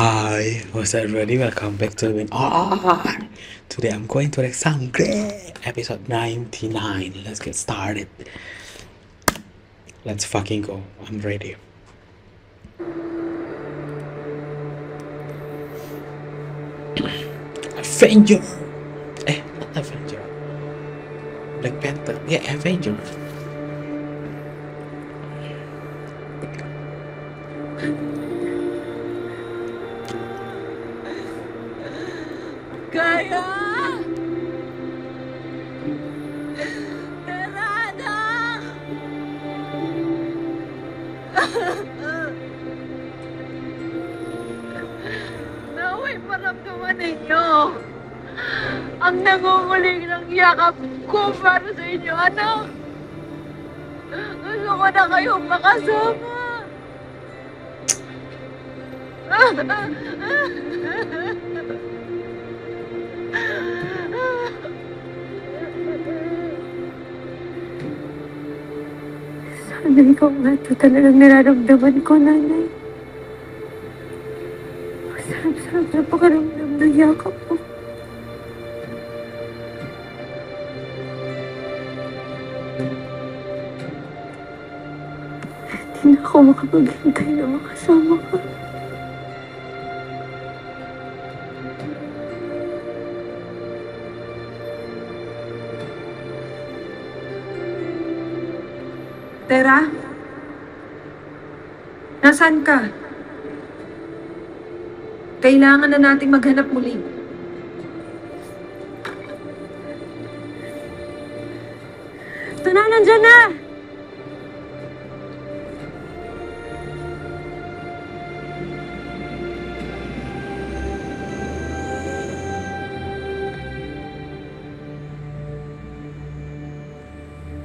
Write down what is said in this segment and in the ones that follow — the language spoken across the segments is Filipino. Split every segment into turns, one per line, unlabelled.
Hi, what's up, everybody? Welcome back to Win On. Today I'm going to like Sangre, episode 99. Let's get started. Let's fucking go. I'm ready. Avenger! Not Avenger. Black Panther. Yeah, Avenger.
Kaya! Terada! Naway maramdaman ninyo ang nangunguling ng yakap ko para sa inyo, anak. Gusto ko na kayong makasama.
Sana ikaw nga ito talagang nararamdaman ko, nanay. Masarap-sarap na pakaramdam ng yakap mo. Hindi na ako makapaghintay na makasama ka.
Tera? Nasaan ka? Kailangan na nating maghanap muli.
Ito na, nandyan na!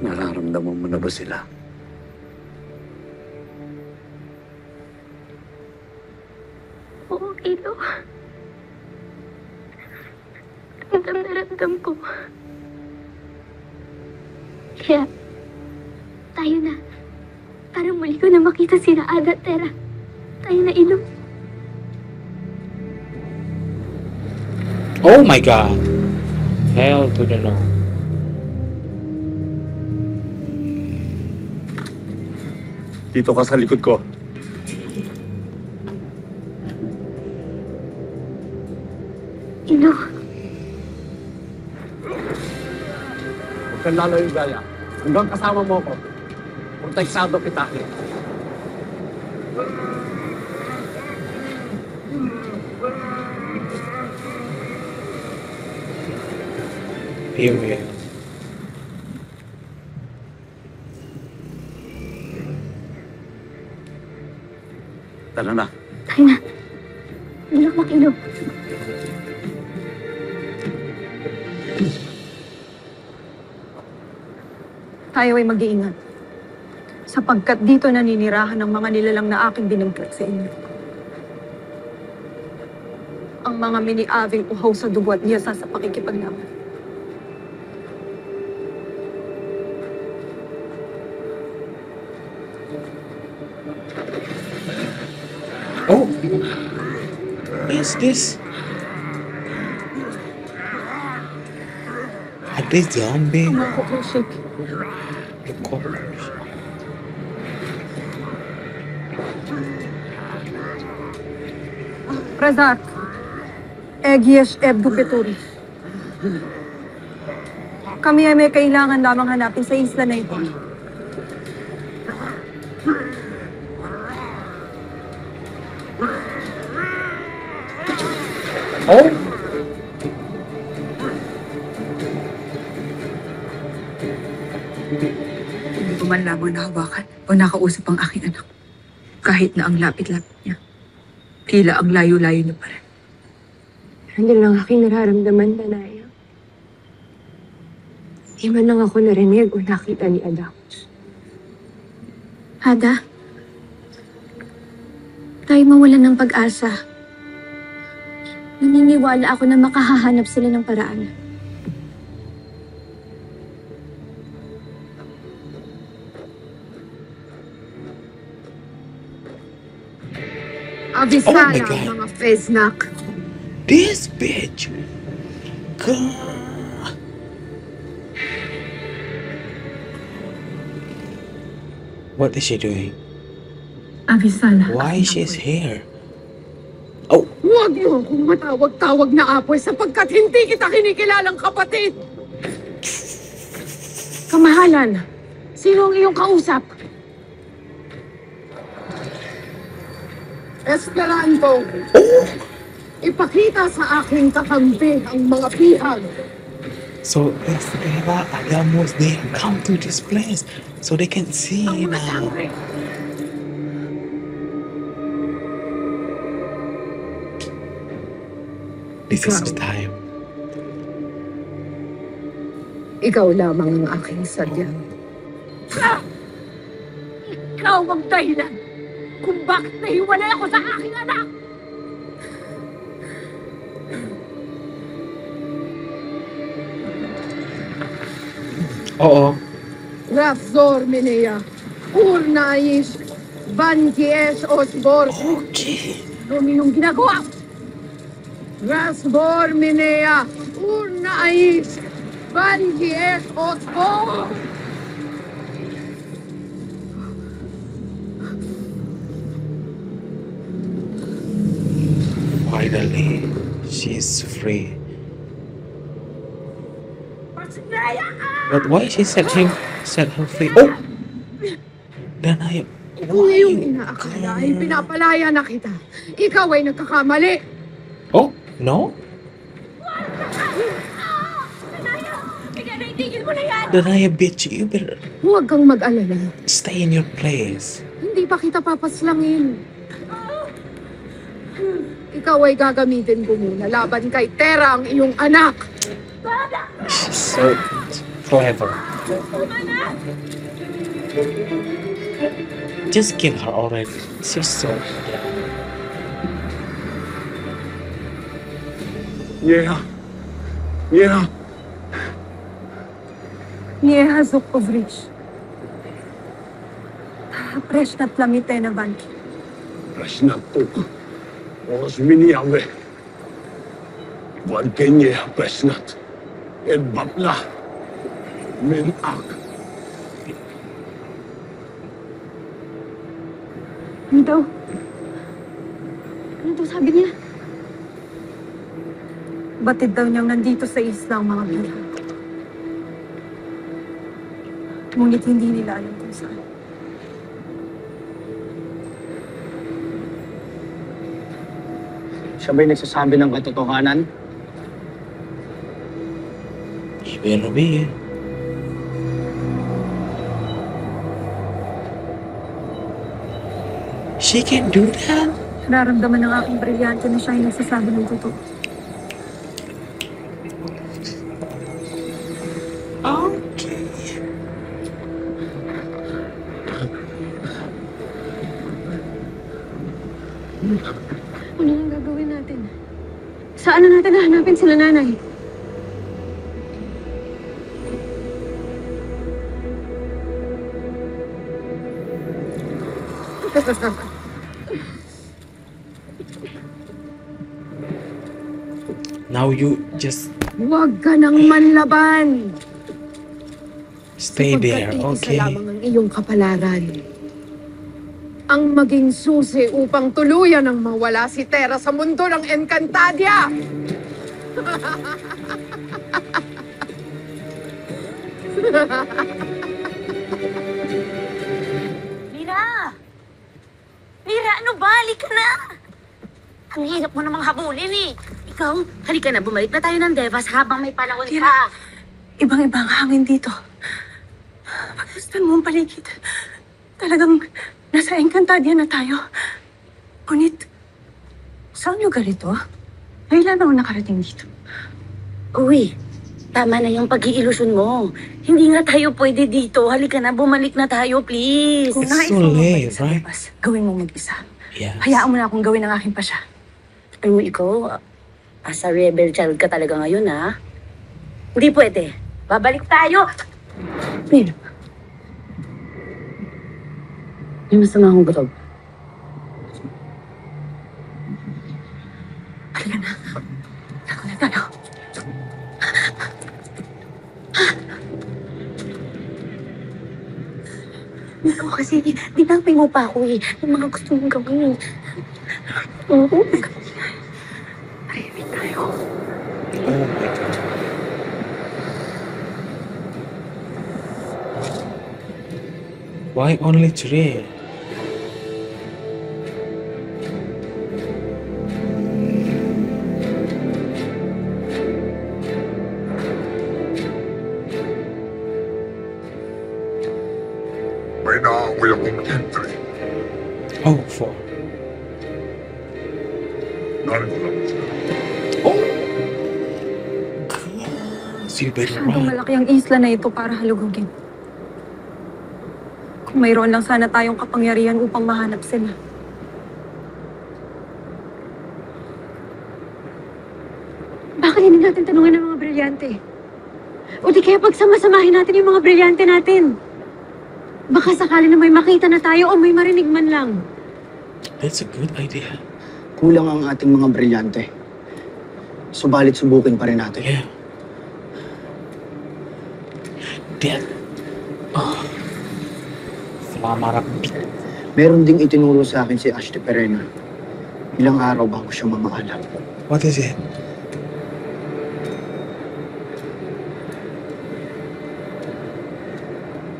Nararamdaman mo na ba sila?
Oo, Kilo. Ramdam na ramdam ko. Kaya, tayo na. Parang muli ko na makita sila Ada at Tera. Tayo na, Ilo.
Oh my god. Hell to the no.
Dito ka sa likod ko.
Ilo.
Huwag kang lalayo gaya. Hanggang kasama mo ko. Proteksado kita.
Period.
Tara na.
Tayo na. Ilok na, Kilo.
Tayo ay mag-iingat. Sapagkat dito naninirahan ng mga nilalang na aking binigkat sa inyo. Ang mga mini-aving uhaw sa dugo at niyasa sa pakikipaglaban.
Oh! Is this? Are they zombie?
Ang mga kukusik.
The cockroach.
Razak. Egies Ebdu Peturis. Kami ay may kailangan lamang hanapin sa isla na ito.
Oh!
Hindi ko man lamang nahawakan o nakausap ang aking anak. Kahit na ang lapit-lapit niya. Tila ang layo-layo niya pa rin.
Hindi lang aking nararamdaman, Danaya. Di man lang ako narinig o nakita ni Adamos. Ada, tayo mawalan ng pag-asa. Naniniwala ako na makahahanap sila ng paraan.
Oh my God.
mga Feznak.
This bitch. God. What is she doing?
Avisala.
Why she's here? Oh,
Huwag mo akong matawag-tawag na apoy sapagkat hindi kita kinikilalang kapatid. Kamahalan, sino ang iyong kausap? Esperanto, ipakita sa aking kakampi ang mga pihag.
so Estela, Agamos, they have come to this place so they can see now. This is the time.
Ikaw lamang ang aking sadya. Ikaw ang dahilan kung bakit nahiwalay ako sa aking anak!
Oo.
Razor Minea, Urnais, Bankies Osbor,
Okay.
ano yung ginagawa? Razor Minea, Urnais, Bankies Osbor!
Finally, she's free. But why she set her free? Oh! Danaya.
Kung iyong inaakala ay pinapalaya na kita, ikaw ay nagkakamali.
Oh, no?
Tigil mo na yan!
Danaya, bitch, you better
Huwag kang mag-alala.
stay in your place.
Hindi pa kita papaslangin. Ikaw ay gagamitin ko muna laban kay Tera ang iyong anak.
She's so clever. Just kill her already. She's so...
Yeah. Yeah.
Nieha Zukovich. Preshnat lamite na banki.
Presnatu. Osminiawe. Valkenye presnat. Edbapla. Menak.
Ano daw? Ano daw sabi niya?
Batid daw niyang nandito sa isla ang mga bilang. Ngunit hindi nila alam kung saan.
Siya ba'y nagsasabi ng katotohanan?
You better be. She can do that?
Nararamdaman ng aking brilyante na siya ay nagsasabi ng totoo.
Okay.
Ano nang gagawin natin? Saan na natin hahanapin sila nanay?
Now you just
Huwag ka nang manlaban.
stay there,
Sapagkat
okay?
iisa lamang ang iyong kapalaran. Ang maging susi upang tuluyan ang mawala si Tera sa mundo ng Encantadia.
Mira! Mira, ano ba? Halika na! Ang hirap mo namang habulin eh. Ikaw, halika na, bumalik na tayo ng Devas habang may panahon pa.
Ibang-ibang hangin dito. Pagmasdan mo ang paligid. Talagang nasa Encantadia na tayo. Ngunit, saan lugar ito? Kailan ako nakarating dito?
Uy, tama na yung pag-iilusyon mo. Hindi nga tayo pwede dito. Halika na, bumalik na tayo, please.
It's
nais
so
mo
late,
mabalik sa
right?
Devas, gawin mo mag-isa.
Yes.
Hayaan mo na akong gawin ang aking pasya.
Alam mo, ikaw, as a rebel child ka talaga ngayon, ha? Hindi pwede. Babalik tayo. Mira. May masama akong loob. Ito kasi, dinapay mo pa ako eh. Yung mga gusto mong gawin. Oo. Tahimik tayo.
Oh my god. Why only 3?
May naamoy akong entry.
Oh, 4.
Narito lang sila.
So you better
Masyadong
run.
malaki ang isla na ito para halugugin. Kung mayroon lang sana tayong kapangyarihan upang mahanap sila.
Bakit hindi natin tanungan ng mga brilyante? O di kaya pagsama-samahin natin yung mga brilyante natin. Baka sakali na may makita na tayo o may marinig man lang.
That's a good idea.
Kulang ang ating mga brilyante. Subalit subukin pa rin natin.
Yeah. That. Oh. Flamarapit.
Meron ding itinuro sa akin si Ashte Perena. Ilang araw bago siya mamaalam.
What is it?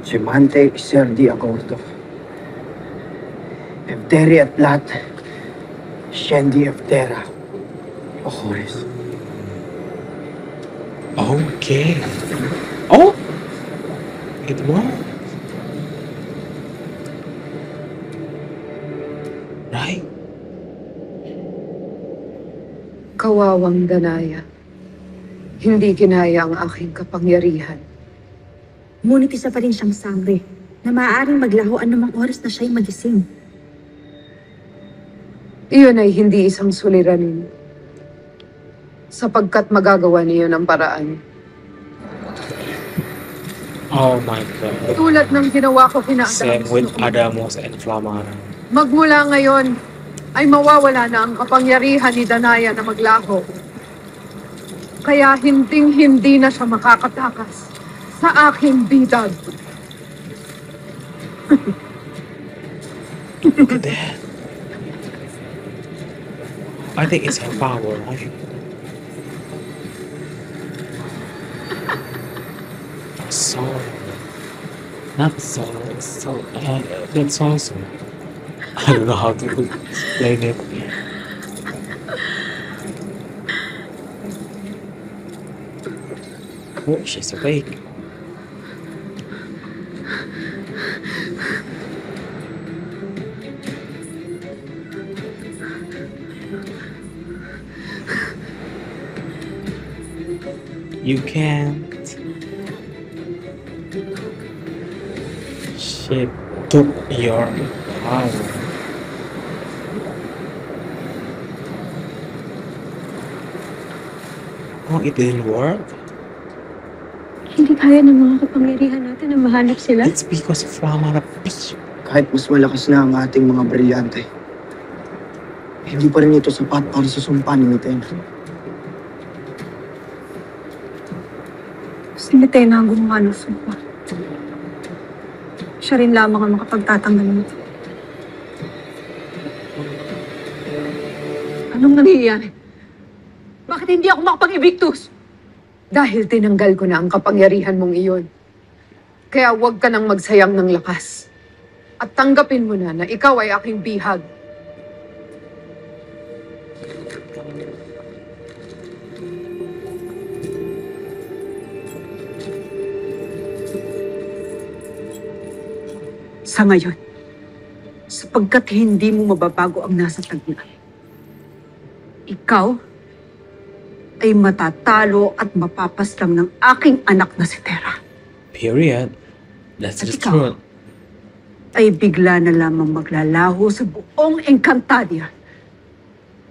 Semante Serdi Agordo. Efteri at Lat. Shendi Eftera. Ojores.
Okay. Oh! It worked. Right?
Kawawang Danaya. Hindi kinaya ang aking kapangyarihan.
Ngunit isa pa rin siyang sangre na maaaring maglaho anumang oras na siya'y magising.
Iyon ay hindi isang suliranin. Sapagkat magagawa niyo ng paraan.
Oh my god.
Tulad ng ginawa ko kina
Same
Adamos
with
noon.
Adamos and Flamara.
Magmula ngayon, ay mawawala na ang kapangyarihan ni Danaya na maglaho. Kaya hinding-hindi na siya makakatakas sa aking bidag.
Look at that. I think it's her power, right? Soul. Not soul, soul. That's also. I don't know how to explain it. Oh, she's awake. You can't. She took your power. Oh, it didn't work?
Hindi kaya ng mga kapangyarihan natin na mahanap sila.
It's because of Flamara.
Kahit mas malakas na ang ating mga brilyante, hindi pa rin ito sapat para sa sumpa ni Mitena.
Si Mitena ang gumawa ng sumpa. Siya rin lamang ang makapagtatanggal nito. Anong nangyayari? Bakit hindi ako makapag-evictus? Dahil tinanggal ko na ang kapangyarihan mong iyon. Kaya huwag ka nang magsayang ng lakas. At tanggapin mo na ikaw ay aking bihag.
Sa ngayon, sapagkat hindi mo mababago ang nasa taguan, ikaw ay matatalo at mapapaslang ng aking anak na si Terra.
Period. That's
At
the
ikaw?
truth.
Ay bigla na lamang maglalaho sa buong Encantadia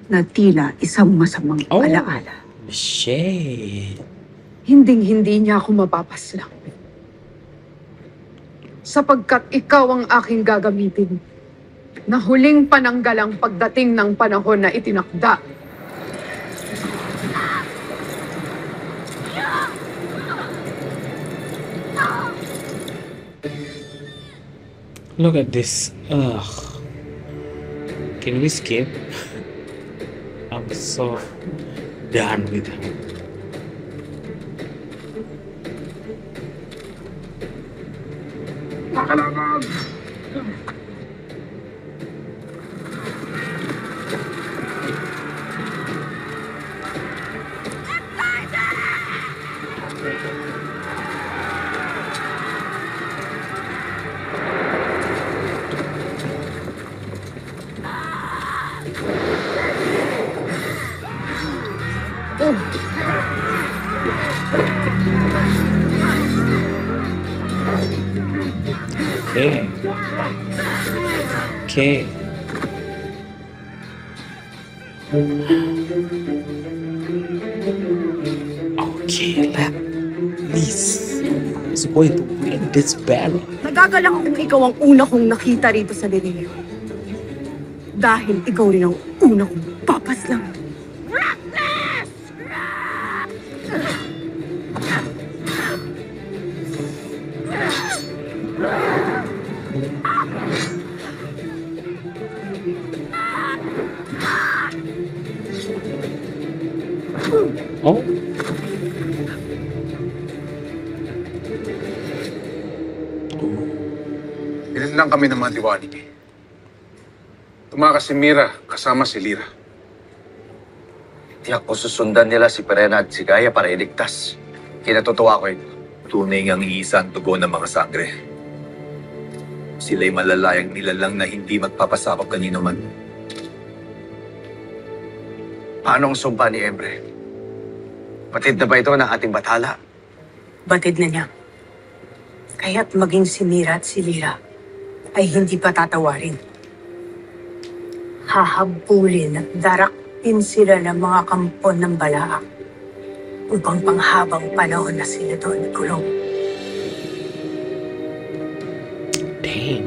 na tila isang masamang
Oh.
alaala.
Shade.
Hinding-hindi niya ako mapapaslang. Sapagkat ikaw ang aking gagamitin na huling pananggalang pagdating ng panahon na itinakda.
Look at this. Ugh. Can we skip? I'm so done with him. Okay. Okay. Okay, let please. I was going to win this battle.
Nagagalak kung ikaw ang una kong nakita rito sa Lireo. Dahil ikaw rin ang una kong papaslang.
Oh.
Ilan lang kami ng mga diwani. Tumakas si Mira kasama si Lira.
Tiyak ko susundan nila si Perena at si Gaia para iligtas. Kinatutuwa ko ito. Tunay ngang iisa ang tugon ng mga sangre. Sila'y malalayang nilalang na hindi magpapasakop kanino man. Paano ang sumpa ni Emre? Batid na ba ito ng ating bathala?
Batid na niya. Kaya't maging si Mira at si Lira ay hindi pa tatawarin. Hahabulin at daraktin sila ng mga kampon ng Balaak upang panghabang panahon na sila doon kulong.
Dang.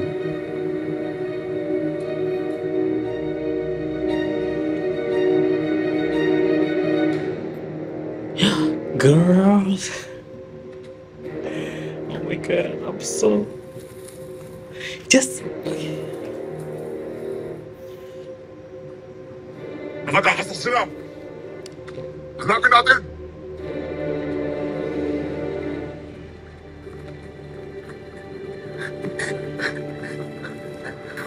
Girls. Oh my god, I'm so just
Nakakasas sila! Hanapin natin!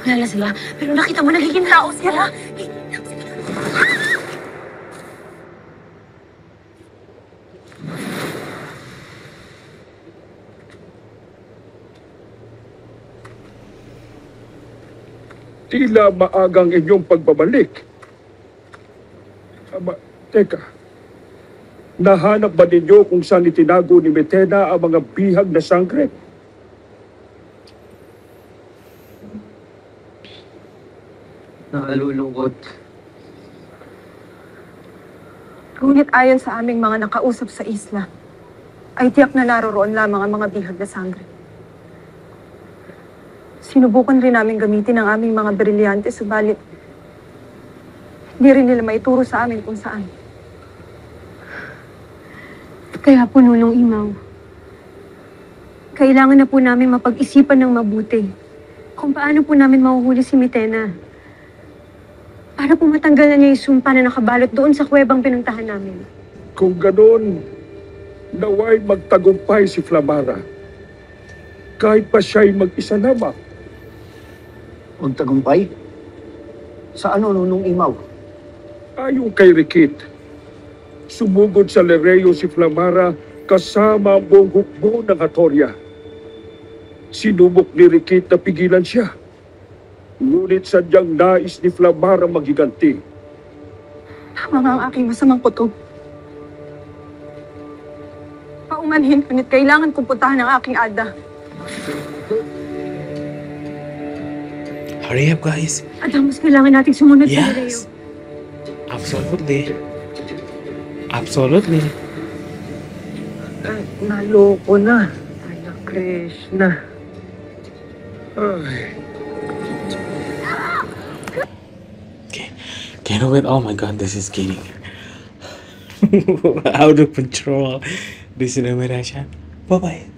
Wala na sila. Pero nakita mo, nagiging tao sila.
Tila maagang inyong pagbabalik. Teka, nahanap ba ninyo kung saan itinago ni Metena ang mga bihag na sangre?
Nakalulungkot.
Ngunit ayon sa aming mga nakausap sa isla, ay tiyak na naroroon lamang ang mga bihag na sangre. Sinubukan rin namin gamitin ang aming mga brilyante, subalit hindi rin nila maituro sa amin kung saan.
Kaya po, Nulong Imaw, kailangan na po namin mapag-isipan ng mabuti kung paano po namin mahuhuli si Metena para po matanggal na niya yung sumpa na nakabalot doon sa kuwebang pinuntahan namin.
Kung ganoon, naway magtagumpay si Flamara. Kahit pa siya'y mag-isa lamang.
Magtagumpay? Sa ano, Nunong Imaw?
Ayon kay Rikit, sumugod sa Lireo si Flamara kasama ang buong hukbo ng Hatoria. Sinubok ni Rikit na pigilan siya. Ngunit sadyang nais ni Flamara maghiganti.
Tama nga ang aking masamang kutob. Paumanhin, ngunit kailangan kong puntahan ang aking ada.
hurry up, guys.
Adamus, kailangan nating sumunod sa Lireo.
Yes. Absolutely. Absolutely.
Naloko na. Ay, Krishna.
Ay,
Okay. Can we? Oh my god, this is getting out of control. This is Bye bye.